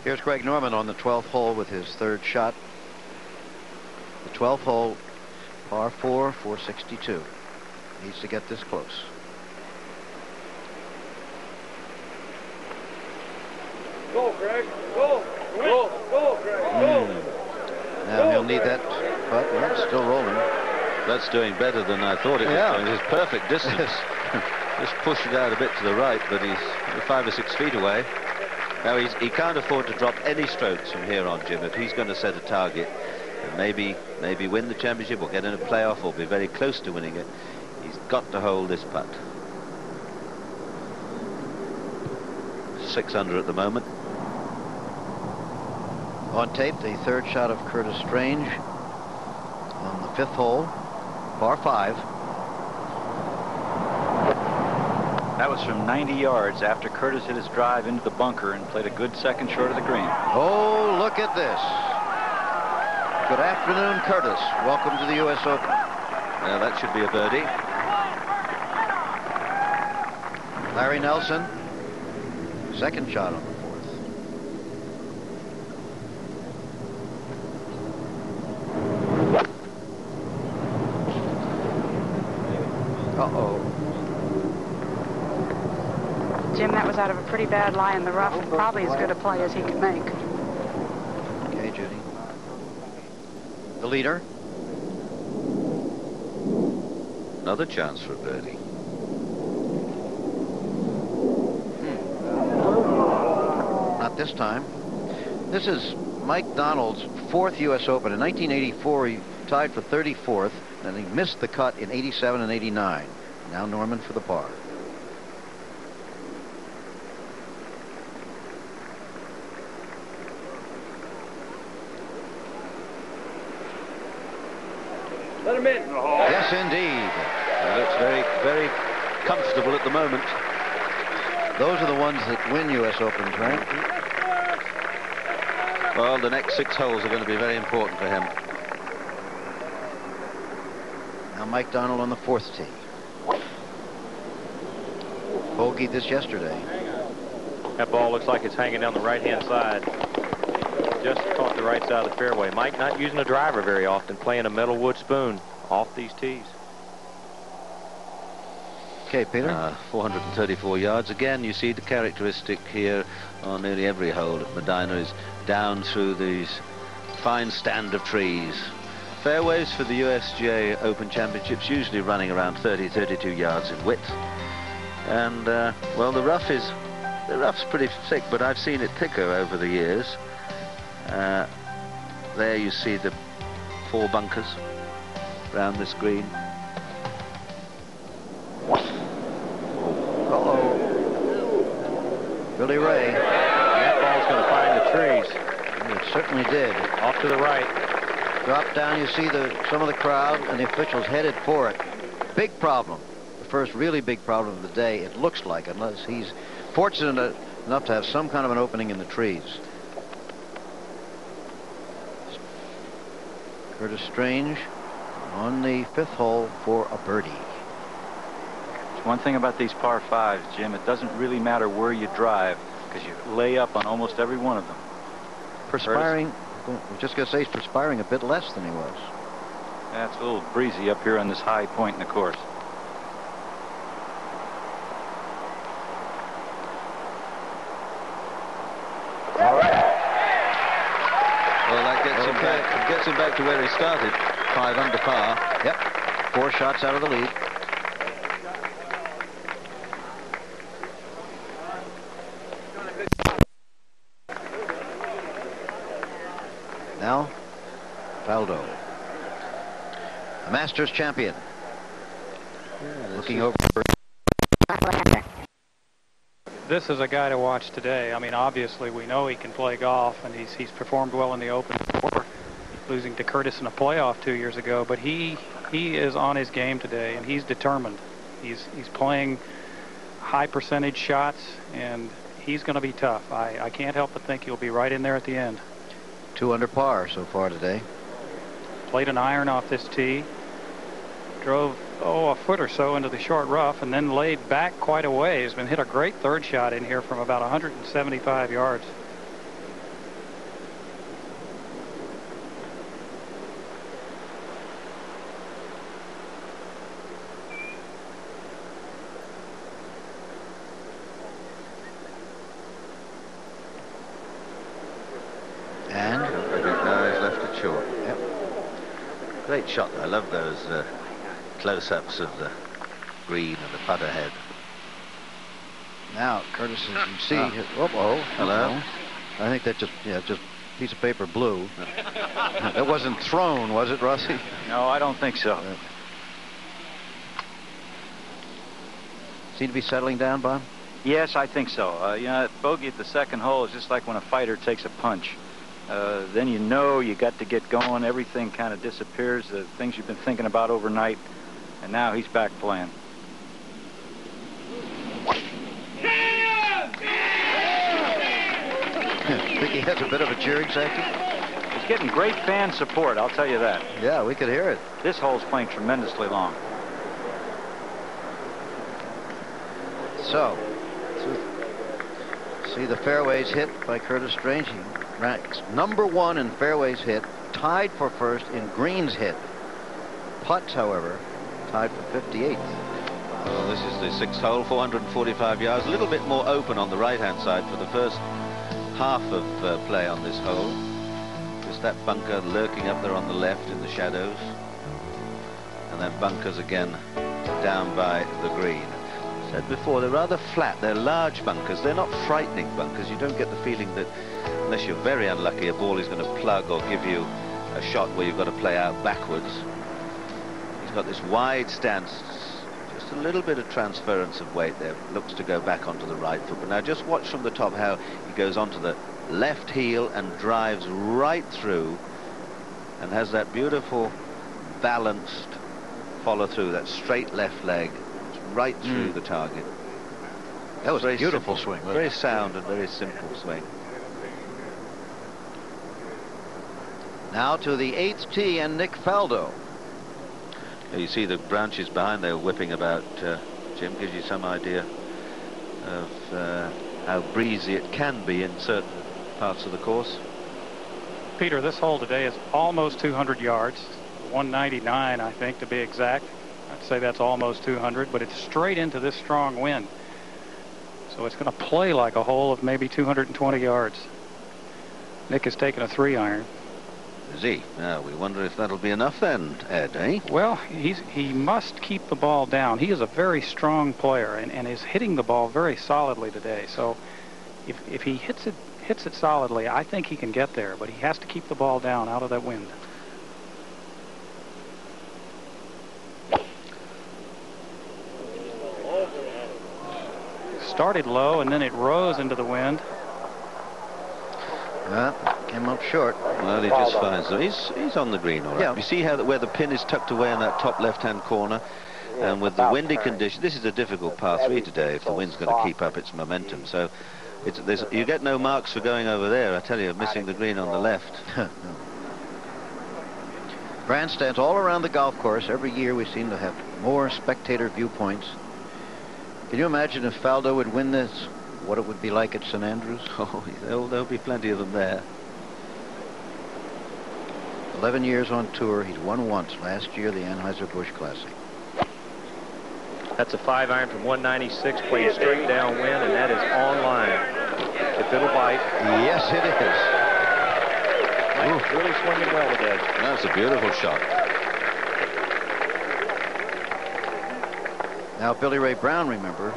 Here's Greg Norman on the 12th hole with his third shot. The 12th hole, par 4, 462. Needs to get this close. Go, Greg. Go. Go. Go, Greg. Go. Now he'll need that, but it's still rolling. That's doing better than I thought it was doing. It's perfect distance. Just push it out a bit to the right, but he's 5 or 6 feet away. Now he can't afford to drop any strokes from here on, Jim. If he's going to set a target and maybe win the championship or get in a playoff or be very close to winning it, he's got to hold this putt. 6 under at the moment. On tape, the third shot of Curtis Strange on the 5th hole, par 5. That was from 90 yards after Curtis hit his drive into the bunker and played a good second short of the green. Oh, look at this. Good afternoon, Curtis. Welcome to the U.S. Open. Now that should be a birdie. Larry Nelson, second shot on the 4th. Uh-oh. Jim, that was out of a pretty bad lie in the rough, and probably as good a play as he could make. Okay, Judy. The leader. Another chance for a birdie. Not this time. This is Mike Donald's 4th U.S. Open. In 1984, he tied for 34th, and he missed the cut in 87 and 89. Now Norman for the par. Let him in. Yes, indeed. He looks very, very comfortable at the moment. Those are the ones that win U.S. Opens, right? Well, the next 6 holes are going to be very important for him. Now Mike Donald on the 4th tee. Bogeyed this yesterday. That ball looks like it's hanging down the right-hand side. Just caught the right side of the fairway. Mike not using a driver very often, playing a metal wood spoon off these tees. Okay, Peter. 434 yards. Again, you see the characteristic here on nearly every hole at Medinah is down through these fine stand of trees. Fairways for the USGA Open Championships usually running around 30-32 yards in width. And, well, the rough's pretty thick, but I've seen it thicker over the years. There you see the 4 bunkers around this green. Uh-oh. Billy Ray. That ball's going to find the trees. It certainly did. Off to the right. Drop down, you see some of the crowd and the officials headed for it. Big problem. The first really big problem of the day, it looks like, unless he's fortunate enough to have some kind of an opening in the trees. Curtis Strange on the 5th hole for a birdie. There's one thing about these par 5s, Jim. It doesn't really matter where you drive because you lay up on almost every one of them. Perspiring, I was just going to say he's perspiring a bit less than he was. That's a little breezy up here on this high point in the course. All right. Well, that gets him back to where he started. 5 under par. Yep. 4 shots out of the lead. Now, Faldo, a Masters champion, looking over. This is a guy to watch today. I mean, obviously, we know he can play golf, and he's performed well in the Open before, losing to Curtis in a playoff 2 years ago. But he is on his game today, and he's determined. He's playing high percentage shots, and he's going to be tough. I can't help but think he'll be right in there at the end. 2 under par so far today. Played an iron off this tee. Drove, a foot or so into the short rough, and then laid back quite a ways. Been hit a great third shot in here from about 175 yards. Great shot. I love those close-ups of the green and the putter head. Now, Curtis, as you see, hello. I think that just a piece of paper blew. That wasn't thrown, was it, Rossi? No, I don't think so. Seem to be settling down, Bob? Yes, I think so. You know, that bogey at the second hole is just like when a fighter takes a punch. Then you know you got to get going. Everything kind of disappears, the things you've been thinking about overnight, and now he's back playing. I think he has a bit of a cheering section. He's getting great fan support, I'll tell you that. Yeah, we could hear it. This hole's playing tremendously long. So, see the fairways hit by Curtis Strange. He ranks #1 in fairways hit, tied for first in greens hit. Putts, however, tied for 58th. Well, this is the 6th hole, 445 yards, a little bit more open on the right-hand side for the first half of play on this hole. Just that bunker lurking up there on the left in the shadows, and then bunkers again down by the green. Said before, they're rather flat. They're large bunkers. They're not frightening bunkers. You don't get the feeling that, unless you're very unlucky, a ball is going to plug or give you a shot where you've got to play out backwards. He's got this wide stance, just a little bit of transference of weight there. Looks to go back onto the right foot. But now just watch from the top how he goes onto the left heel and drives right through and has that beautiful balanced follow through, that straight left leg right through the target. That was very a beautiful simple swing. Very sound and very simple swing. Now to the 8th tee and Nick Faldo. You see the branches behind there whipping about. Jim, gives you some idea of how breezy it can be in certain parts of the course. Peter, this hole today is almost 200 yards, 199 I think to be exact. I'd say that's almost 200, but it's straight into this strong wind. So it's going to play like a hole of maybe 220 yards. Nick has taken a 3-iron. Is he? Now we wonder if that'll be enough then, Ed, eh? Well, he must keep the ball down. He is a very strong player and is hitting the ball very solidly today. So if he hits it solidly, I think he can get there, but he has to keep the ball down out of that wind. Started low and then it rose into the wind. Came up short. Well, he just finds them. He's on the green all right. Yeah. You see how where the pin is tucked away in that top left-hand corner, and with the windy condition, this is a difficult par 3 today if the wind's going to keep up its momentum. So you get no marks for going over there. I tell you, missing the green on the left. Grandstands all around the golf course. Every year we seem to have more spectator viewpoints. Can you imagine if Faldo would win this, what it would be like at St. Andrews? Oh, there'll be plenty of them there. 11 years on tour. He's won once. Last year, the Anheuser-Busch Classic. That's a 5-iron from 196, playing straight downwind, and that is on line. If it'll bite. Yes, it is. Mike's really swinging well today. That's a beautiful shot. Now, Billy Ray Brown, remember,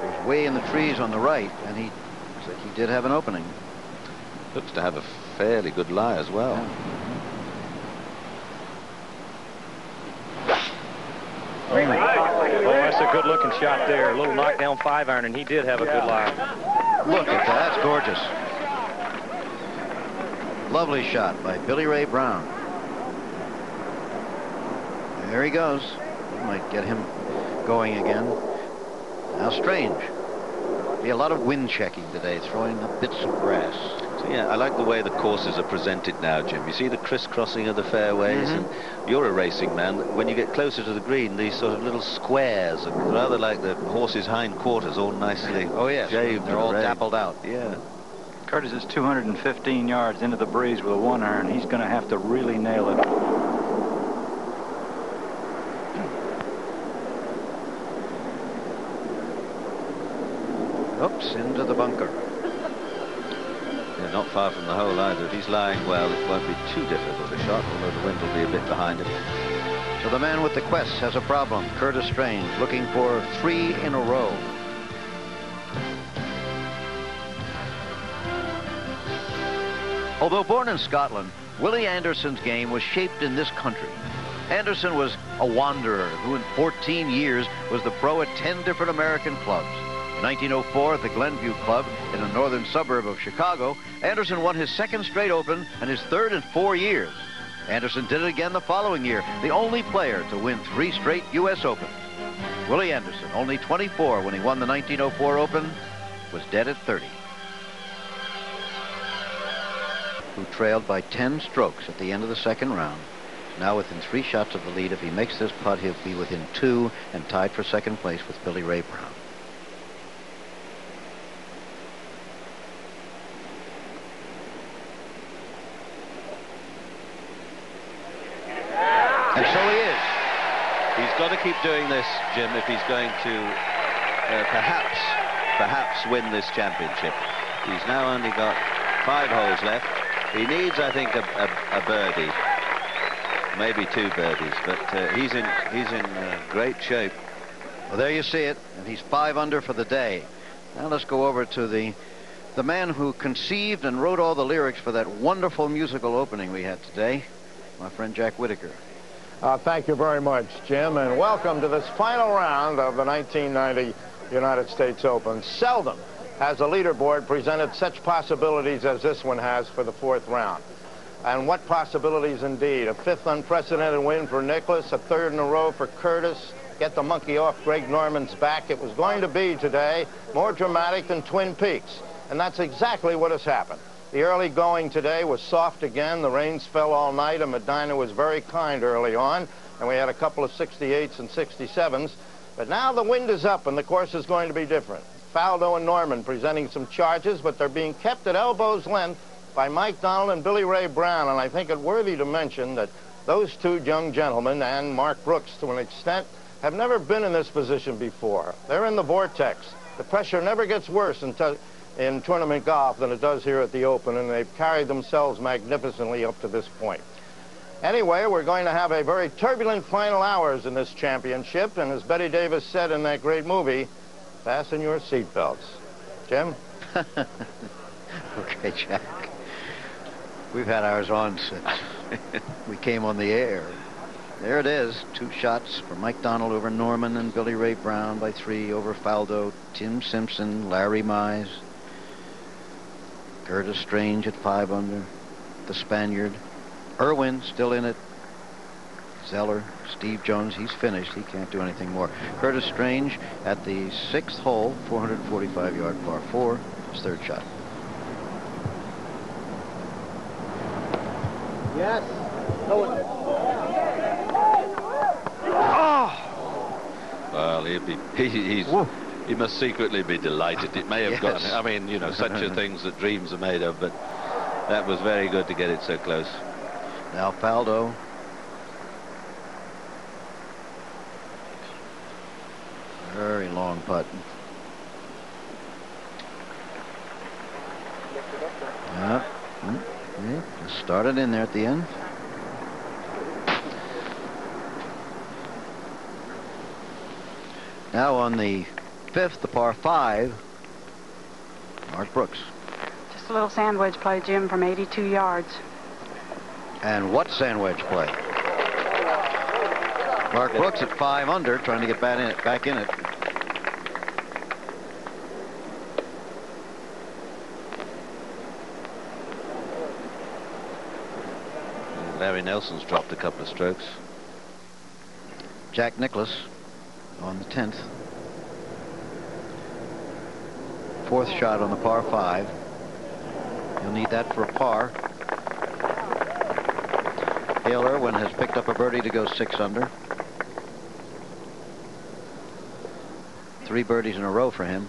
was way in the trees on the right, and he did have an opening. Looks to have a fairly good lie as well. Oh, that's a good-looking shot there. A little knockdown 5-iron, and he did have a good lie. Look at that. That's gorgeous. Lovely shot by Billy Ray Brown. There he goes. Might get him going again. Now Strange. Be a lot of wind checking today, throwing up bits of grass. So, yeah, I like the way the courses are presented now, Jim. You see the crisscrossing of the fairways, and you're a racing man. When you get closer to the green, these sort of little squares are rather like the horse's hind quarters, all nicely shaved. They're all red. dappled out. Yeah. Curtis is 215 yards into the breeze with a 1-iron. He's going to have to really nail it. Oops, into the bunker. Yeah, not far from the hole either. If he's lying well, it won't be too difficult a shot, although the wind will be a bit behind him. So the man with the quest has a problem. Curtis Strange looking for 3 in a row. Although born in Scotland, Willie Anderson's game was shaped in this country. Anderson was a wanderer who in 14 years was the pro at 10 different American clubs. In 1904 at the Glenview Club in a northern suburb of Chicago, Anderson won his 2nd straight Open and his 3rd in 4 years. Anderson did it again the following year, the only player to win 3 straight U.S. Opens. Willie Anderson, only 24 when he won the 1904 Open, was dead at 30. Who trailed by 10 strokes at the end of the 2nd round. Now within 3 shots of the lead. If he makes this putt, he'll be within 2 and tied for 2nd place with Billy Ray Brown. And so he is. He's got to keep doing this, Jim, if he's going to perhaps win this championship. He's now only got 5 holes left. He needs, I think, a birdie, maybe 2 birdies, but he's in great shape. Well, there you see it, and he's 5 under for the day. Now let's go over to the man who conceived and wrote all the lyrics for that wonderful musical opening we had today, my friend Jack Whitaker. Thank you very much, Jim, and welcome to this final round of the 1990 United States Open. Seldom has a leaderboard presented such possibilities as this one has for the 4th round. And what possibilities indeed. A 5th unprecedented win for Nicklaus, a 3rd in a row for Curtis, get the monkey off Greg Norman's back. It was going to be today more dramatic than Twin Peaks, and that's exactly what has happened. The early going today was soft again. The rains fell all night, and Medinah was very kind early on, and we had a couple of 68s and 67s. But now the wind is up, and the course is going to be different. Faldo and Norman presenting some charges, but they're being kept at elbow's length by Mike Donald and Billy Ray Brown, and I think it worthy to mention that those 2 young gentlemen, and Mark Brooks to an extent, have never been in this position before. They're in the vortex. The pressure never gets worse in tournament golf than it does here at the Open, and they've carried themselves magnificently up to this point. Anyway, we're going to have a very turbulent final hours in this championship, and as Betty Davis said in that great movie, fasten your seatbelts. Jim? Okay, Jack. We've had ours on since we came on the air. There it is. 2 shots for Mike Donald over Norman and Billy Ray Brown by 3 over Faldo, Tim Simpson, Larry Mize, Curtis Strange at 5 under, the Spaniard, Irwin still in it, Zeller, Steve Jones, he's finished. He can't do anything more. Curtis Strange at the 6th hole, 445-yard par 4, his 3rd shot. Yes. Well, he must secretly be delighted. It may have gotten, I mean, you know, such are things that dreams are made of, but that was very good to get it so close. Now Faldo. Very long putt. Yeah. Just started in there at the end. Now on the 5th, the par 5, Mark Brooks. Just a little sandwich play, Jim, from 82 yards. And what sandwich play? Mark Brooks at 5 under, trying to get back in it. Larry Nelson's dropped a couple of strokes. Jack Nicklaus on the 10th. 4th shot on the par 5. He'll need that for a par. Hale Irwin has picked up a birdie to go 6 under. 3 birdies in a row for him.